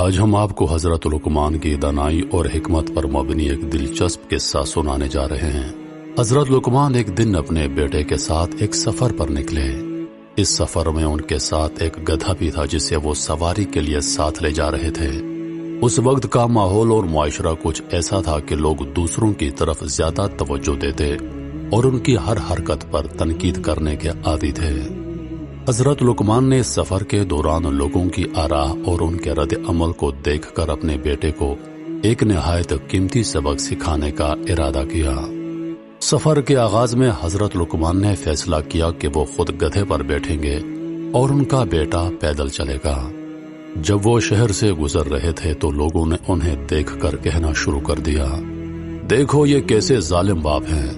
آج ہم آپ کو حضرت لقمان کی دانائی اور حکمت پر مبنی ایک دلچسپ قصہ سنانے جا رہے ہیں۔ حضرت لقمان ایک دن اپنے بیٹے کے ساتھ ایک سفر پر نکلے۔ اس سفر میں ان کے ساتھ ایک گدھا بھی تھا جسے وہ سواری کے لیے ساتھ لے جا رہے تھے۔ اس وقت کا ماحول اور معاشرہ کچھ ایسا تھا کہ لوگ دوسروں کی طرف زیادہ توجہ دیتے اور ان کی ہر حرکت پر تنقید کرنے کے عادی تھے۔ حضرت لقمان نے سفر کے دوران لوگوں کی آراء اور ان کے رد عمل کو دیکھ کر اپنے بیٹے کو ایک نہایت قیمتی سبق سکھانے کا ارادہ کیا۔ سفر کے آغاز میں حضرت لقمان نے فیصلہ کیا کہ وہ خود گدھے پر بیٹھیں گے اور ان کا بیٹا پیدل چلے گا۔ جب وہ شہر سے گزر رہے تھے تو لوگوں نے انہیں دیکھ کر کہنا شروع کر دیا، دیکھو یہ کیسے ظالم باپ ہیں،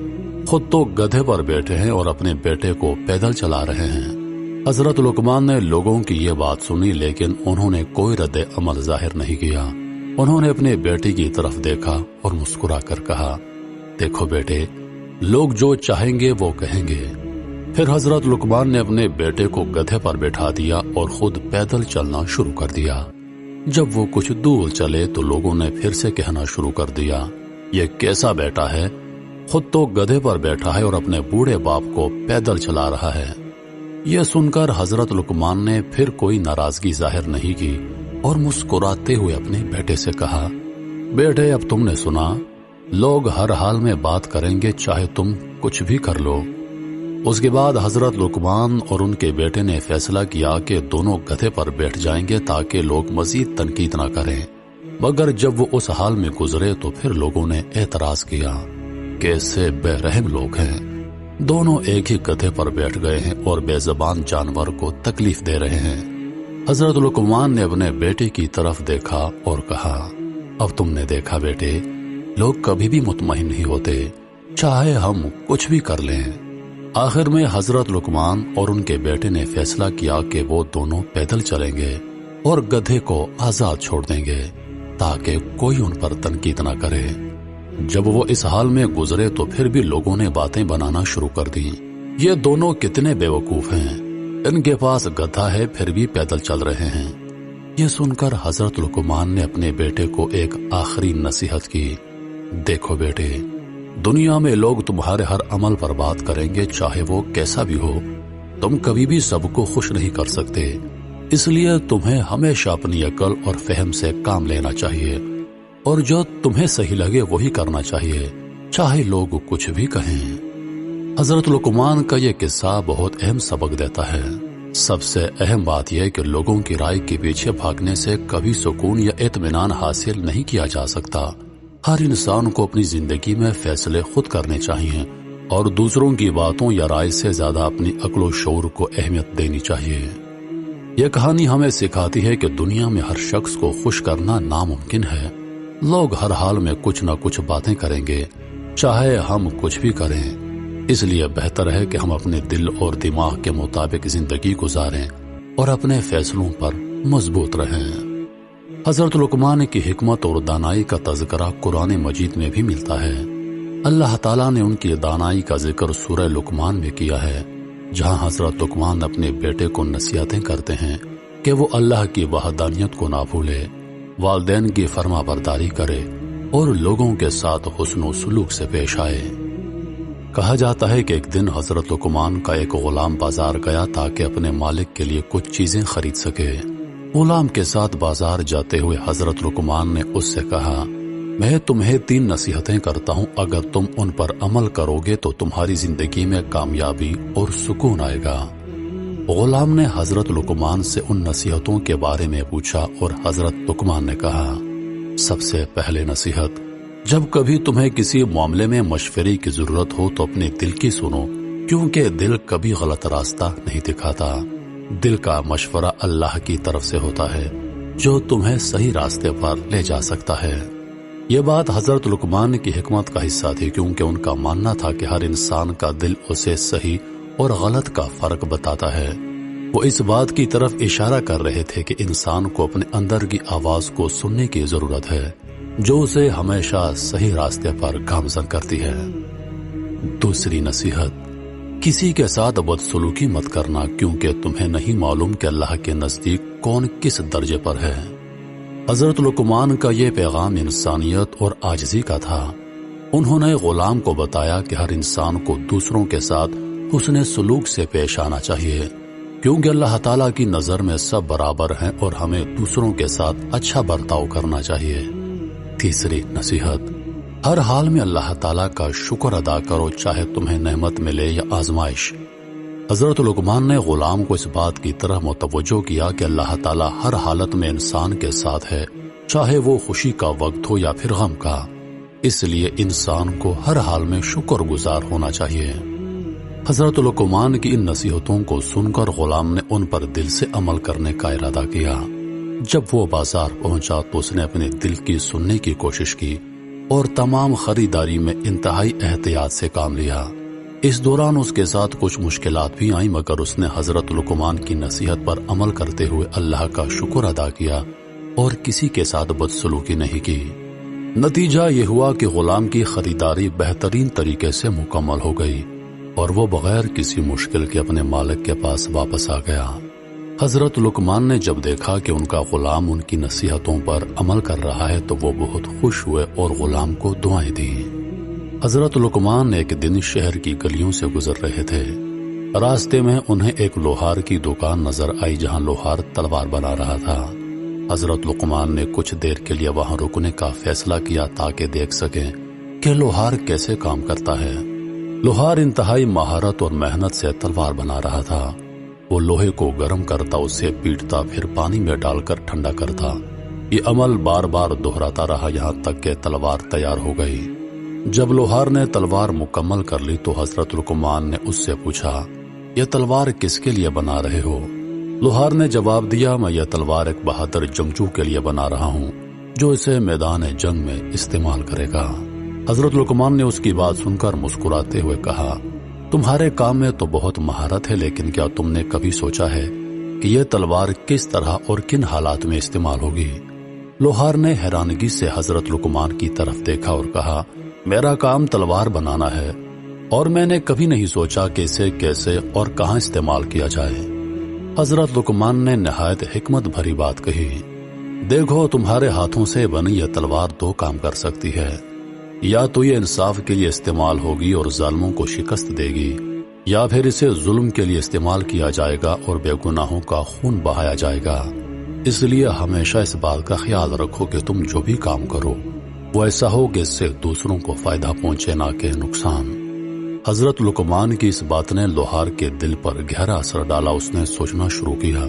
خود تو گدھے پر بیٹھے ہیں اور اپنے بیٹے کو پیدل چلا رہے ہیں۔ حضرت لقمان نے لوگوں کی یہ بات سنی لیکن انہوں نے کوئی رد عمل ظاہر نہیں کیا۔ انہوں نے اپنے بیٹے کی طرف دیکھا اور مسکرا کر کہا، دیکھو بیٹے، لوگ جو چاہیں گے وہ کہیں گے۔ پھر حضرت لقمان نے اپنے بیٹے کو گدھے پر بٹھا دیا اور خود پیدل چلنا شروع کر دیا۔ جب وہ کچھ دور چلے تو لوگوں نے پھر سے کہنا شروع کر دیا، یہ کیسا بیٹا ہے، خود تو گدھے پر بیٹھا ہے اور اپنے بوڑھے باپ کو پیدل چلا رہا ہے۔ یہ سن کر حضرت لقمان نے پھر کوئی ناراضگی ظاہر نہیں کی اور مسکراتے ہوئے اپنے بیٹے سے کہا، بیٹے اب تم نے سنا، لوگ ہر حال میں بات کریں گے چاہے تم کچھ بھی کر لو۔ اس کے بعد حضرت لقمان اور ان کے بیٹے نے فیصلہ کیا کہ دونوں گدھے پر بیٹھ جائیں گے تاکہ لوگ مزید تنقید نہ کریں، مگر جب وہ اس حال میں گزرے تو پھر لوگوں نے اعتراض کیا، کیسے بے رحم لوگ ہیں، دونوں ایک ہی گدھے پر بیٹھ گئے ہیں اور بے زبان جانور کو تکلیف دے رہے ہیں۔ حضرت لقمان نے اپنے بیٹے کی طرف دیکھا اور کہا، اب تم نے دیکھا بیٹے، لوگ کبھی بھی مطمئن نہیں ہوتے، چاہے ہم کچھ بھی کر لیں۔ آخر میں حضرت لقمان اور ان کے بیٹے نے فیصلہ کیا کہ وہ دونوں پیدل چلیں گے اور گدھے کو آزاد چھوڑ دیں گے تاکہ کوئی ان پر تنقید نہ کرے۔ جب وہ اس حال میں گزرے تو پھر بھی لوگوں نے باتیں بنانا شروع کر دی، یہ دونوں کتنے بے وقوف ہیں، ان کے پاس گدھا ہے پھر بھی پیدل چل رہے ہیں۔ یہ سن کر حضرت لقمان نے اپنے بیٹے کو ایک آخری نصیحت کی، دیکھو بیٹے، دنیا میں لوگ تمہارے ہر عمل پر بات کریں گے چاہے وہ کیسا بھی ہو، تم کبھی بھی سب کو خوش نہیں کر سکتے، اس لیے تمہیں ہمیشہ اپنی عقل اور فہم سے کام لینا چاہیے اور جو تمہیں صحیح لگے وہی کرنا چاہیے، چاہے لوگ کچھ بھی کہیں۔ حضرت لقمان کا یہ قصہ بہت اہم سبق دیتا ہے۔ سب سے اہم بات یہ کہ لوگوں کی رائے کے پیچھے بھاگنے سے کبھی سکون یا اطمینان حاصل نہیں کیا جا سکتا۔ ہر انسان کو اپنی زندگی میں فیصلے خود کرنے چاہیے اور دوسروں کی باتوں یا رائے سے زیادہ اپنی عقل و شعور کو اہمیت دینی چاہیے۔ یہ کہانی ہمیں سکھاتی ہے کہ دنیا میں ہر شخص کو خوش کرنا ناممکن ہے۔ لوگ ہر حال میں کچھ نہ کچھ باتیں کریں گے چاہے ہم کچھ بھی کریں، اس لیے بہتر ہے کہ ہم اپنے دل اور دماغ کے مطابق زندگی گزاریں اور اپنے فیصلوں پر مضبوط رہیں۔ حضرت لقمان کی حکمت اور دانائی کا تذکرہ قرآن مجید میں بھی ملتا ہے۔ اللہ تعالیٰ نے ان کی دانائی کا ذکر سورہ لقمان میں کیا ہے، جہاں حضرت لقمان اپنے بیٹے کو نصیحتیں کرتے ہیں کہ وہ اللہ کی وحدانیت کو نہ بھولے، والدین کی فرما برداری کرے اور لوگوں کے ساتھ حسن و سلوک سے پیش آئے۔ کہا جاتا ہے کہ ایک دن حضرت لقمان کا ایک غلام بازار گیا تاکہ اپنے مالک کے لیے کچھ چیزیں خرید سکے۔ غلام کے ساتھ بازار جاتے ہوئے حضرت لقمان نے اس سے کہا، میں تمہیں 3 نصیحتیں کرتا ہوں، اگر تم ان پر عمل کرو گے تو تمہاری زندگی میں کامیابی اور سکون آئے گا۔ غلام نے حضرت لقمان سے ان نصیحتوں کے بارے میں پوچھا اور حضرت لقمان نے کہا، سب سے پہلے نصیحت، جب کبھی تمہیں کسی معاملے میں مشورے کی ضرورت ہو تو اپنے دل کی سنو، کیونکہ دل کبھی غلط راستہ نہیں دکھاتا۔ دل کا مشورہ اللہ کی طرف سے ہوتا ہے جو تمہیں صحیح راستے پر لے جا سکتا ہے۔ یہ بات حضرت لقمان کی حکمت کا حصہ تھی، کیونکہ ان کا ماننا تھا کہ ہر انسان کا دل اسے صحیح اور غلط کا فرق بتاتا ہے۔ وہ اس بات کی طرف اشارہ کر رہے تھے کہ انسان کو اپنے اندر کی آواز کو سننے کی ضرورت ہے جو اسے ہمیشہ صحیح راستے پر گامزن کرتی ہے۔ دوسری نصیحت، کسی کے ساتھ بدسلوکی مت کرنا، کیونکہ تمہیں نہیں معلوم کہ اللہ کے نزدیک کون کس درجے پر ہے۔ حضرت لقمان کا یہ پیغام انسانیت اور عاجزی کا تھا۔ انہوں نے غلام کو بتایا کہ ہر انسان کو دوسروں کے ساتھ حسن سلوک سے پیش آنا چاہیے، کیونکہ اللہ تعالیٰ کی نظر میں سب برابر ہیں اور ہمیں دوسروں کے ساتھ اچھا برتاؤ کرنا چاہیے۔ تیسری نصیحت، ہر حال میں اللہ تعالیٰ کا شکر ادا کرو، چاہے تمہیں نعمت ملے یا آزمائش۔ حضرت لقمان نے غلام کو اس بات کی طرح متوجہ کیا کہ اللہ تعالیٰ ہر حالت میں انسان کے ساتھ ہے، چاہے وہ خوشی کا وقت ہو یا پھر غم کا۔ اس لیے انسان کو ہر حال میں شکر گزار ہونا چاہیے۔ حضرت لقمان کی ان نصیحتوں کو سن کر غلام نے ان پر دل سے عمل کرنے کا ارادہ کیا۔ جب وہ بازار پہنچا تو اس نے اپنے دل کی سننے کی کوشش کی اور تمام خریداری میں انتہائی احتیاط سے کام لیا۔ اس دوران اس کے ساتھ کچھ مشکلات بھی آئیں، مگر اس نے حضرت لقمان کی نصیحت پر عمل کرتے ہوئے اللہ کا شکر ادا کیا اور کسی کے ساتھ بدسلوکی نہیں کی۔ نتیجہ یہ ہوا کہ غلام کی خریداری بہترین طریقے سے مکمل ہو گئی اور وہ بغیر کسی مشکل کے اپنے مالک کے پاس واپس آ گیا۔ حضرت لقمان نے جب دیکھا کہ ان کا غلام ان کی نصیحتوں پر عمل کر رہا ہے تو وہ بہت خوش ہوئے اور غلام کو دعائیں دی۔ حضرت لقمان ایک دن شہر کی گلیوں سے گزر رہے تھے۔ راستے میں انہیں ایک لوہار کی دکان نظر آئی جہاں لوہار تلوار بنا رہا تھا۔ حضرت لقمان نے کچھ دیر کے لیے وہاں رکنے کا فیصلہ کیا تاکہ دیکھ سکیں کہ لوہار کیسے کام کرتا ہے۔ لوہار انتہائی مہارت اور محنت سے تلوار بنا رہا تھا۔ وہ لوہے کو گرم کرتا، اسے پیٹتا، پھر پانی میں ڈال کر ٹھنڈا کرتا۔ یہ عمل بار بار دہراتا رہا یہاں تک کہ تلوار تیار ہو گئی۔ جب لوہار نے تلوار مکمل کر لی تو حضرت لقمان نے اس سے پوچھا، یہ تلوار کس کے لیے بنا رہے ہو؟ لوہار نے جواب دیا، میں یہ تلوار ایک بہادر جنگجو کے لیے بنا رہا ہوں جو اسے میدان جنگ میں استعمال کرے گا۔ حضرت لقمان نے اس کی بات سن کر مسکراتے ہوئے کہا، تمہارے کام میں تو بہت مہارت ہے، لیکن کیا تم نے کبھی سوچا ہے کہ یہ تلوار کس طرح اور کن حالات میں استعمال ہوگی؟ لوہار نے حیرانگی سے حضرت لقمان کی طرف دیکھا اور کہا، میرا کام تلوار بنانا ہے اور میں نے کبھی نہیں سوچا کہ اسے کیسے اور کہاں استعمال کیا جائے۔ حضرت لقمان نے نہایت حکمت بھری بات کہی، دیکھو تمہارے ہاتھوں سے بنی یہ تلوار دو کام کر سکتی ہے، یا تو یہ انصاف کے لیے استعمال ہوگی اور ظالموں کو شکست دے گی، یا پھر اسے ظلم کے لیے استعمال کیا جائے گا اور بے گناہوں کا خون بہایا جائے گا۔ اس لیے ہمیشہ اس بات کا خیال رکھو کہ تم جو بھی کام کرو وہ ایسا ہو کہ اس سے دوسروں کو فائدہ پہنچے، نہ کہ نقصان۔ حضرت لقمان کی اس بات نے لوہار کے دل پر گہرا اثر ڈالا۔ اس نے سوچنا شروع کیا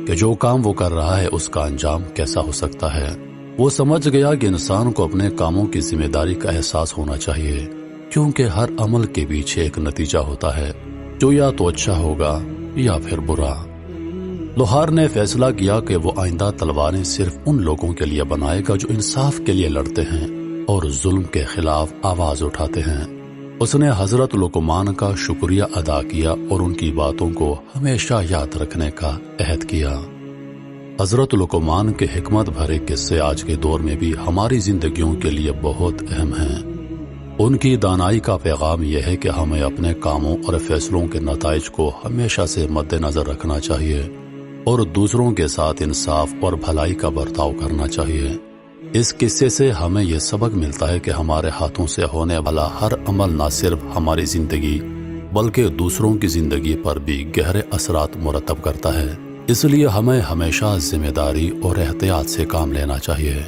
کہ جو کام وہ کر رہا ہے اس کا انجام کیسا ہو سکتا ہے۔ وہ سمجھ گیا کہ انسان کو اپنے کاموں کی ذمہ داری کا احساس ہونا چاہیے، کیونکہ ہر عمل کے پیچھے ایک نتیجہ ہوتا ہے جو یا تو اچھا ہوگا یا پھر برا۔ لوہار نے فیصلہ کیا کہ وہ آئندہ تلواریں صرف ان لوگوں کے لیے بنائے گا جو انصاف کے لیے لڑتے ہیں اور ظلم کے خلاف آواز اٹھاتے ہیں۔ اس نے حضرت لقمان کا شکریہ ادا کیا اور ان کی باتوں کو ہمیشہ یاد رکھنے کا عہد کیا۔ حضرت لقمان کے حکمت بھرے قصے آج کے دور میں بھی ہماری زندگیوں کے لیے بہت اہم ہیں۔ ان کی دانائی کا پیغام یہ ہے کہ ہمیں اپنے کاموں اور فیصلوں کے نتائج کو ہمیشہ سے مد نظر رکھنا چاہیے اور دوسروں کے ساتھ انصاف اور بھلائی کا برتاؤ کرنا چاہیے۔ اس قصے سے ہمیں یہ سبق ملتا ہے کہ ہمارے ہاتھوں سے ہونے والا ہر عمل نہ صرف ہماری زندگی بلکہ دوسروں کی زندگی پر بھی گہرے اثرات مرتب کرتا ہے۔ اس لیے ہمیں ہمیشہ ذمہ داری اور احتیاط سے کام لینا چاہیے۔